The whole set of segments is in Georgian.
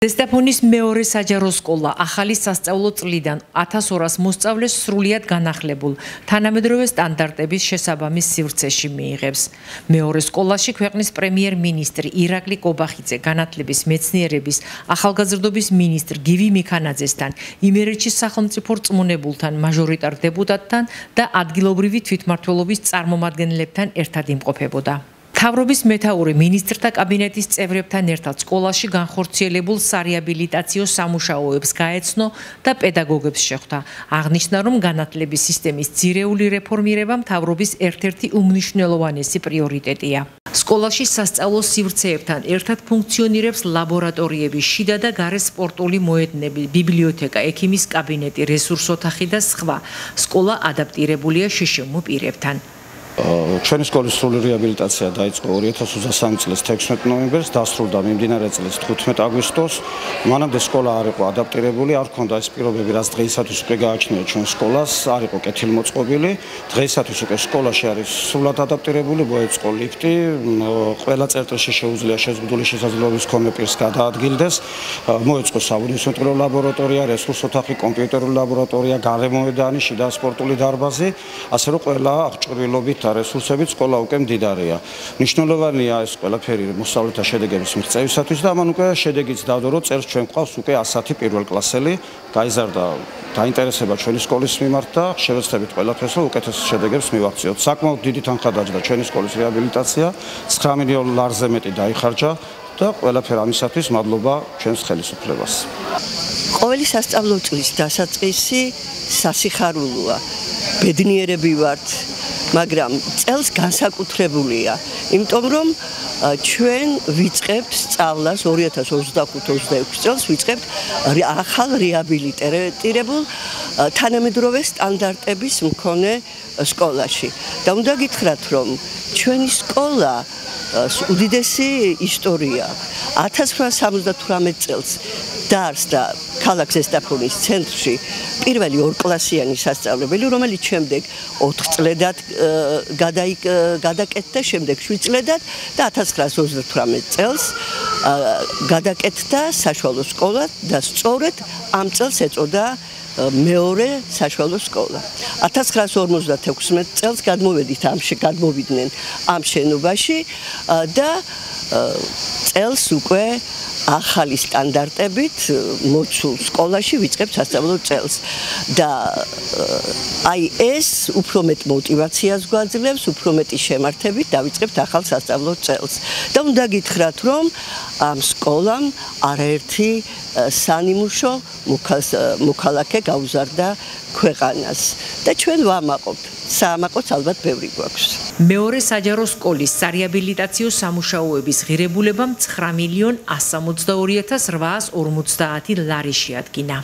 ზესტაფონის მეორე საჯარო სკოლა ახალი სასწავლო წლიდან 1200 მოსწავლეს სრულიად განახლებულ თანამედროვე სტანდარტების შესაბამის სივრცეში მიიღებს. მეორე სკოლაში ქვეყნის პრემიერ-მინისტრი ირაკლი კობახიძე განათლების მეცნიერების ახალგაზრდობის მინისტრ გივი მიქანაძესთან, იმერეთში სახელმწიფო რწმუნებულთან, მაჟორიტარ დეპუტატთან და ადგილობრივი თვითმმართველობის წარმომადგენლებთან ერთად იმყოფებოდა. მთავრობის მეთაური მინისტრთა კაბინეტის წევრებთან ერთად სკოლაში განხორციელებულ სარეაბილიტაციო სამუშაოებს გაეცნო და პედაგოგებს შეხვდა. აღნიშნა, რომ განათლების სისტემის ძირეული რეფორმირება მთავრობის ერთ-ერთი უმნიშვნელოვანესი პრიორიტეტია. სკოლაში სასწავლო სივრცეებთან ერთად ფუნქციონირებს ლაბორატორიები, შიდა და გარე სპორტული მოედნები, ბიბლიოთეკა, ექიმის კაბინეტი, რესურს ოთახი და სხვა. სკოლა ადაპტირებულია შეშემო პირებთან. ჩვენი სკოლის სრული რეაბილიტაცია დაიწყო 2023 წლის 16 ნოემბერს, დასრულდა მიმდინარე წლის 15 აგვისტოს. მანამდე სკოლა არ იყო ადაპტირებული, არ ჰქონდა ეს პირობები, რაც დღეისათვის უკვე გააჩნია ჩვენ სკოლას, არ იყო კეთილმოწყობილი. დღეისათვის უკვე სკოლაში არის სრულად ადაპტირებული, მოეწყო ლიფტი, ყველა წერტილში შეუძლია შეზღუდული შესაძლებლობის მქონე პირს გადაადგილდეს, მოეწყო საბუნებისმეტყველო ლაბორატორია, რესურს ოთახი, კომპიუტერული ლაბორატორია, გარე მოედანი, შიდა სპორტული დარბაზი, ასე რომ ყველა აღჭურვილობით რესურსებით სკოლა უკვე მდიდარია. მნიშვნელოვანია ეს ყველაფერი მოსწავლეთა შედეგების მიღწევისათვის და ამან უკვე შედეგიც დავდო, რომ წელს ჩვენ გვყავს უკვე 100 პირველკლასელი, გაიზარდა დაინტერესება ჩვენი სკოლის მიმართ და შევეცდებით ყველაფერს, რომ უკეთეს შედეგებს მივაღწიოთ. საკმაოდ დიდი თანხა დაჯდა ჩვენი სკოლის რეაბილიტაცია, 9 მილიონ ლარზე მეტი დაიხარჯა და ყველაფერ ამისათვის მადლობა ჩვენს ხელისუფლებას. ყოველი სასწავლო წლის დასაწყისი სასიხარულოა. ბედნიერები ვართ, მაგრამ წელს განსაკუთრებულია, იმიტომ რომ ჩვენ ვიწყებთ სწავლას 2025-26 წელს ვიწყებთ ახალ რეაბილიტირებულ თანამედროვე სტანდარტების მქონე სკოლაში. და უნდა გითხრათ, რომ ჩვენი სკოლა უდიდესი ისტორია 1878 წელს დაარსდა ქალაქ ზესტაფონის ცენტრში პირველი ორკლასიანი სასწავლებელი, რომელიც შემდეგ 4 წლედად გადაკეთდა, შემდეგ 7 წლედად და 1928 წელს გადაკეთდა საშუალო სკოლა და სწორედ ამ წელს ეწოდა მეორე საშუალო სკოლა. 1956 წელს გადმოვიდნენ ამ შენობაში და წელს უკვე ახალი სტანდარტებით მოცულ სკოლაში ვიწყებთ სასწავლო წელს და აი ეს უფრო მეტ мотивაციას გვაძლევს, უფრო მეტი შემართებით დავიწყებთ ახალ სასწავლო წელს. და უნდა გითხრათ, რომ ამ სკოლამ არაერთი სანიმუშო მოქალაქე გაუზარდა ქვეყანას და ჩვენ ვამაყობთ. საამაყოც ალბათ ბევრი გვაქვს. მეორე საჯარო სკოლის სარეაბილიტაციო სამუშაოების ღირებულებამ 9.162.850 ლარი შეადგინა.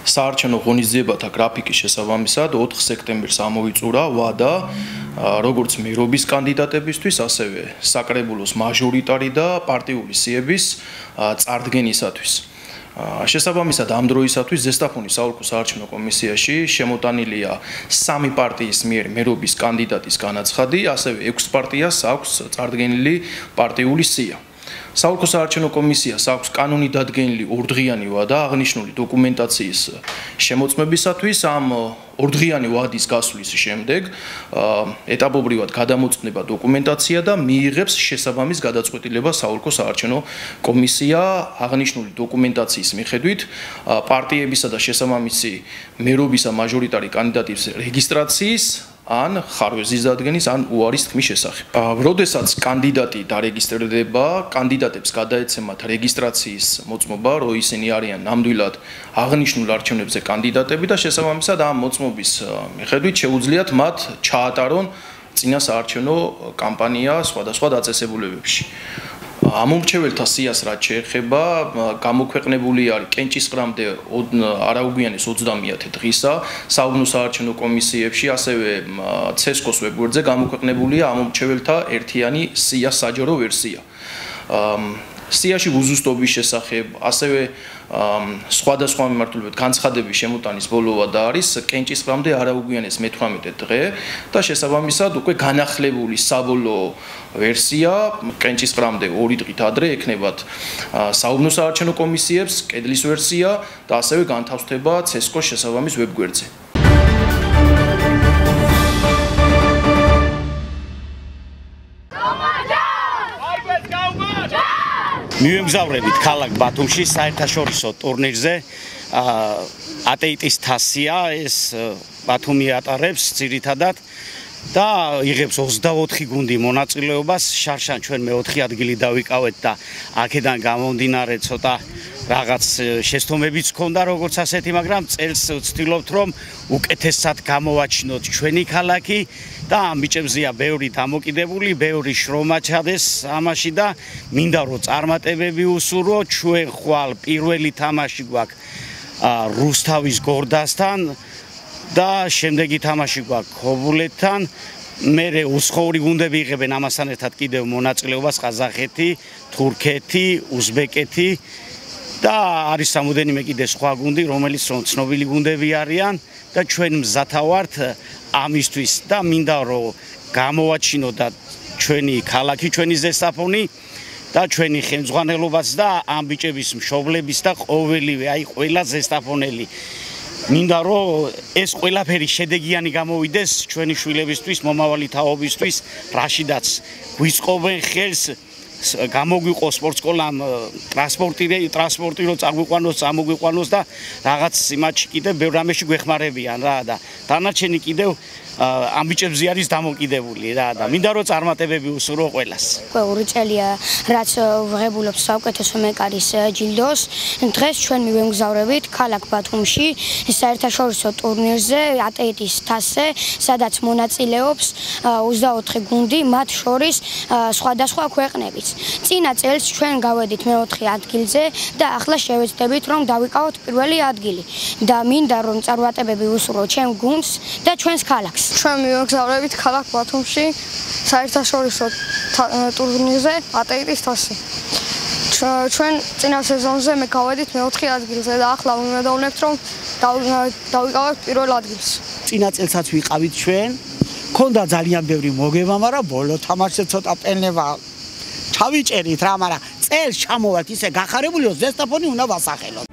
საარჩევნო ღონისძიებათა გრაფიკის შესაბამისად 4 სექტემბერს ამოვიწურა ვადა როგორც მერობის კანდიდატებისთვის, ასევე საკრებულოს მაჟორიტარი და პარტიული სიების წარდგენისათვის. შესაბამისად ამ დროისათვის ზესტაფონის საოლქო საარჩევნო კომისიაში შემოტანილია 3 პარტიის მიერ მერობის კანდიდატის განაცხადი, ასევე 6 პარტიას აქვს წარდგენილი პარტიული სია. საოლქო საარჩევნო კომისიას აქვს კანონით დადგენილი 2დღიანი ვადა აღნიშნული დოკუმენტაციის შემოწმებისათვის. ამ 2დღიანი ვადის გასვლის შემდეგ ეტაპობრივად გადამოწმდება დოკუმენტაცია და მიიღებს შესაბამის გადაწყვეტილებას საოლქო საარჩევნო კომისია. აღნიშნული დოკუმენტაციის მიხედვით პარტიებისა და შესაბამისი მერობისა მაჟორიტარი კანდიდატის რეგისტრაციის ან ხარვეზის დადგენის ან უარის თქმის შესახებ. როდესაც კანდიდატი დარეგისტრირდება, კანდიდატებს გადაეცემათ რეგისტრაციის მოწმობა, რომ ისინი არიან ნამდვილად აღნიშნულ არჩევნებზე კანდიდატები და შესაბამისად ამ მოწმობის მიხედვით შეუძლიათ მათ ჩაატარონ წინა საარჩევნო კამპანია სხვადასხვა დაწესებულებებში. ამომრჩეველთა სიას რაც შეეხება, გამოქვეყნებული არის კენჭისყრამდე არაუგვიანეს 30 დღისა საუბნო საარჩევნო კომისიებში, ასევე ცესკოს ვებგვერდზე გამოქვეყნებულია ამომრჩეველთა ერთიანი სიას საჯარო ვერსია. სიაში უზუსტობის შესახებ, ასევე სხვადასხვა მიმართულებით განცხადების შემოტანის ბოლო ვადა არის კენჭისყრამდე არაუგვიანეს მე-18 დღე და შესაბამისად უკვე განახლებული საბოლოო ვერსია კენჭისყრამდე 2 დღით ადრე ექნებათ საუბნო საარჩევნო კომისიებს, კედლის ვერსია და ასევე განთავსდება CESCO-ს შესაბამის ვებგვერდზე. მივემგზავრებით ქალაქ ბათუმში საერთაშორისო ტურნირზე. ატეიტის თასია ეს ბათუმი ატარებს ძირითადად და იღებს 24 გუნდი მონაწილეობას. შარშან ჩვენ მე-4 ადგილი დავიკავეთ და აქედან გამომდინარე ცოტა რაღაც შეცდომებიც ჰქონდა როგორც ასეთი, მაგრამ წელს ვცდილობთ რომ უკეთესად გამოვაჩინოთ ჩვენი ქალაქი და ამ ბიჭებზეა ბევრი დამოკიდებული, ბევრი შრომა ჩადეს ამაში და მინდა რომ წარმატებები უსურვო. ჩვენ ხვალ პირველი თამაში გვაქვს რუსთავის გორდასთან და შემდეგი თამაში გვაქვს ქობულეთთან. მერე უცხოური გუნდები იღებენ ამასთან ერთად კიდევ მონაწილეობას ყაზახეთი, თურქეთი, უზბეკეთი და არის სამუდენიმე კიდე სხვა გუნდი, რომელიც ცნობილი გუნდები არიან და ჩვენ მზათა ვართ ამისთვის და მინდა რომ გამოვაჩინოთ და ჩვენი ქალაქი, ჩვენი ზესტაფონი და ჩვენი ხელმძღვანელობაც და ამ ბიჭების მშობლების და ყოველივე, აი ყველა ზესტაფონელი მინდა რომ ეს ყველაფერი შედეგიანი გამოვიდეს ჩვენი შვილებისთვის, მომავალი თაობისთვის, რაშიდაც გვიწყობენ ხელს გამოგვიყო სპორტსკოლამ ტრანსპორტი რომ წაგვიყვანოს, წამოგვიყვანოს და რაღაც იმაში კიდევ ბევრ რამეში გვეხმარებიან რა და დანარჩენი კიდევ ამ ბიჭებზე არის დამოკიდებული რა და მინდა რომ წარმატებები უსურვო ყველას. Ყოველი წელია რაც ვღებულობს საუკეთესო მეკარის ჯილდოს. დღეს ჩვენ მივემგზავრებით ქალაქ ბათუმში საერთაშორისო ტურნირზე ატეიტის თასზე, სადაც მონაწილეობს 24 გუნდი, მათ შორის სხვადასხვა ქვეყნებიც. წინა წელს ჩვენ გავედით მე-4 ადგილზე და ახლა შევეცდებით რომ დავიკავოთ პირველი ადგილი და მინდა რომ წარმატებები უსურვო ჩვენ გუნდს და ჩვენს ქალაქს. ჩვენ მივემგზავრებით ქალაქ ბათუმში საერთაშორისო ტურნირზე ატეიტის თასზე. ჩვენ წინა სეზონზე მე გავედით მე-4 ადგილზე და ახლა ვიმედოვნებთ რომ დავიკავებთ პირველ ადგილს. წინა წელსაც ვიყავით ჩვენ, ქონდა ძალიან ბევრი მოგება, მაგრამ ბოლო თამაშზე ცოტა პენება ჩავიჭერით რა, მაგრამ წელს ჩამოვართ ისე გახარებული, რომ ზესტაფონი უნდა ვასახელოთ.